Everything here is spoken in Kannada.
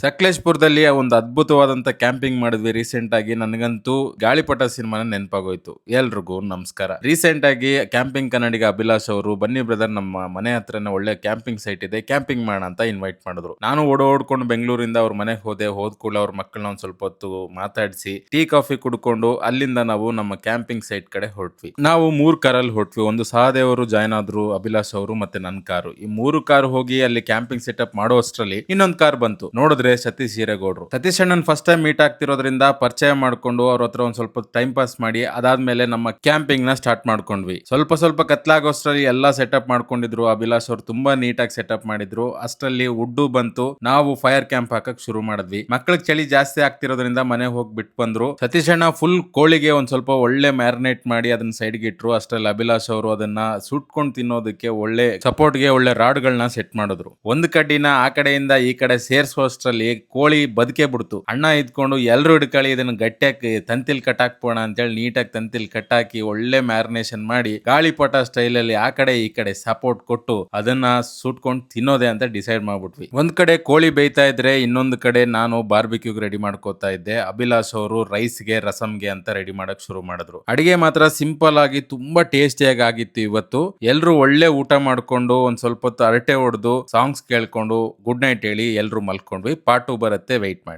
ಸಕಲೇಶಪುರದಲ್ಲಿ ಒಂದು ಅದ್ಭುತವಾದಂತ ಕ್ಯಾಂಪಿಂಗ್ ಮಾಡಿದ್ವಿ ರೀಸೆಂಟ್ ಆಗಿ. ನನಗಂತೂ ಗಾಳಿಪಟ ಸಿನಿಮಾನ ನೆನಪಾಗೋಯ್ತು. ಎಲ್ರಿಗೂ ನಮಸ್ಕಾರ. ರೀಸೆಂಟ್ ಆಗಿ ಕ್ಯಾಂಪಿಂಗ್ ಕನ್ನಡಿಗ ಅಭಿಲಾಷ್ ಅವರು ಬನ್ನಿ ಬ್ರದರ್, ನಮ್ಮ ಮನೆ ಹತ್ರನೇ ಒಳ್ಳೆ ಕ್ಯಾಂಪಿಂಗ್ ಸೈಟ್ ಇದೆ, ಕ್ಯಾಂಪಿಂಗ್ ಮಾಡೋಣ ಅಂತ ಇನ್ವೈಟ್ ಮಾಡಿದ್ರು. ನಾನು ಓಡೋಡ್ಕೊಂಡು ಬೆಂಗಳೂರಿಂದ ಅವ್ರ ಮನೆಗೆ ಹೋದ್ ಕೂಡ ಅವ್ರ ಮಕ್ಕಳನ್ನ ಒಂದ್ ಸ್ವಲ್ಪ ಹೊತ್ತು ಮಾತಾಡಿಸಿ ಟೀ ಕಾಫಿ ಕುಡ್ಕೊಂಡು ಅಲ್ಲಿಂದ ನಾವು ನಮ್ಮ ಕ್ಯಾಂಪಿಂಗ್ ಸೈಟ್ ಕಡೆ ಹೊರಟ್ವಿ. ನಾವು 3 ಕಾರಲ್ಲಿ ಹೊರಟ್ವಿ. ಒಂದು ಸಹದೇವರು ಜಾಯ್ನ್ ಆದ್ರು, ಅಭಿಲಾಷ್ ಅವರು ಮತ್ತೆ ನನ್ನ ಕಾರು. ಈ 3 ಕಾರ್ ಹೋಗಿ ಅಲ್ಲಿ ಕ್ಯಾಂಪಿಂಗ್ ಸೆಟಪ್ ಮಾಡೋ ಅಷ್ಟರಲ್ಲಿ ಇನ್ನೊಂದು ಕಾರ್ ಬಂತು. ನೋಡಿದ್ರೆ ಸತೀಶ್ ಹಿರೇಗೌಡರು. ಸತೀಶ್ ಅಣ್ಣನ್ ಫಸ್ಟ್ ಟೈಮ್ ಮೀಟ್ ಆಗ್ತಿರೋದ್ರಿಂದ ಪರಿಚಯ ಮಾಡ್ಕೊಂಡು ಅವ್ರ ಹತ್ರ ಒಂದ್ ಸ್ವಲ್ಪ ಟೈಮ್ ಪಾಸ್ ಮಾಡಿ ಅದಾದ್ಮೇಲೆ ನಮ್ಮ ಕ್ಯಾಂಪಿಂಗ್ ನ ಸ್ಟಾರ್ಟ್ ಮಾಡ್ಕೊಂಡ್ವಿ. ಸ್ವಲ್ಪ ಕತ್ಲಾಗೋಷ್ಟ್ರಲ್ಲಿ ಎಲ್ಲಾ ಸೆಟಪ್ ಮಾಡ್ಕೊಂಡಿದ್ರು. ಅಭಿಲಾಷ್ ಅವ್ರು ತುಂಬಾ ನೀಟಾಗಿ ಸೆಟಪ್ ಮಾಡಿದ್ರು. ಅಷ್ಟರಲ್ಲಿ ಉಡ್ಡು ಬಂತು. ನಾವು ಫೈರ್ ಕ್ಯಾಂಪ್ ಹಾಕಕ್ ಶುರು ಮಾಡಿದ್ವಿ. ಮಕ್ಕಳಿಗೆ ಚಳಿ ಜಾಸ್ತಿ ಆಗ್ತಿರೋದ್ರಿಂದ ಮನೆ ಹೋಗಿ ಬಿಟ್ಟು ಬಂದ್ರು. ಸತೀಶ್ ಅಣ್ಣ ಫುಲ್ ಕೋಳಿಗೆ ಒಂದ್ ಸ್ವಲ್ಪ ಒಳ್ಳೆ ಮ್ಯಾರಿನೇಟ್ ಮಾಡಿ ಅದನ್ನ ಸೈಡ್ಗೆ ಇಟ್ರು. ಅಷ್ಟರಲ್ಲಿ ಅಭಿಲಾಷ್ ಅವರು ಅದನ್ನ ಸುಟ್ಕೊಂಡು ತಿನ್ನೋದಕ್ಕೆ ಒಳ್ಳೆ ಸಪೋರ್ಟ್ಗೆ ಒಳ್ಳೆ ರಾಡ್ಗಳನ್ನ ಸೆಟ್ ಮಾಡಿದ್ರು. ಒಂದು ಕಡ್ಡಿನ ಆ ಕಡೆಯಿಂದ ಈ ಕಡೆ ಸೇರ್ಸೋಷ್ಟ್ರಲ್ಲಿ ಕೋಳಿ ಬದುಕೆ ಬಿಡ್ತು. ಅಣ್ಣ ಇದ್ಕೊಂಡು ಎಲ್ರು ಹಿಡ್ಕೊಳ್ಳಿ, ಇದನ್ನ ಗಟ್ಟಿಯಾಗಿ ತಂತಿಲ್ ಕಟ್ಟಾಕ್ಬೋಣ ಅಂತೇಳಿ ನೀಟಾಗಿ ತಂತಿಲ್ ಕಟ್ಟಾಕಿ ಒಳ್ಳೆ ಮ್ಯಾರಿನೇಷನ್ ಮಾಡಿ ಗಾಳಿಪಟ ಸ್ಟೈಲ್ ಅಲ್ಲಿ ಆ ಕಡೆ ಈ ಕಡೆ ಸಪೋರ್ಟ್ ಕೊಟ್ಟು ಅದನ್ನ ಸುಟ್ಕೊಂಡು ತಿನ್ನೋದೆ ಅಂತ ಡಿಸೈಡ್ ಮಾಡ್ಬಿಟ್ವಿ. ಒಂದ್ ಕಡೆ ಕೋಳಿ ಬೇಯ್ತಾ ಇದ್ರೆ ಇನ್ನೊಂದು ಕಡೆ ನಾನು ಬಾರ್ಬಿಕ್ಯೂಗೆ ರೆಡಿ ಮಾಡ್ಕೋತಾ ಇದ್ದೆ. ಅಭಿಲಾಷ್ ಅವರು ರೈಸ್ಗೆ ರಸಂಗೆ ಅಂತ ರೆಡಿ ಮಾಡಕ್ ಶುರು ಮಾಡಿದ್ರು. ಅಡಿಗೆ ಮಾತ್ರ ಸಿಂಪಲ್ ಆಗಿ ತುಂಬಾ ಟೇಸ್ಟಿಯಾಗಿ ಆಗಿತ್ತು ಇವತ್ತು. ಎಲ್ರು ಒಳ್ಳೆ ಊಟ ಮಾಡ್ಕೊಂಡು ಒಂದ್ ಸ್ವಲ್ಪ ಹೊತ್ತು ಹರಟೆ ಹೊಡೆದು ಸಾಂಗ್ಸ್ ಕೇಳ್ಕೊಂಡು ಗುಡ್ ನೈಟ್ ಹೇಳಿ ಎಲ್ರು ಮಲ್ಕೊಂಡ್ವಿ. ಪಾರ್ಟ್ 2 ಬರುತ್ತೆ, ವೆಯ್ಟ್ ಮಾಡಿ.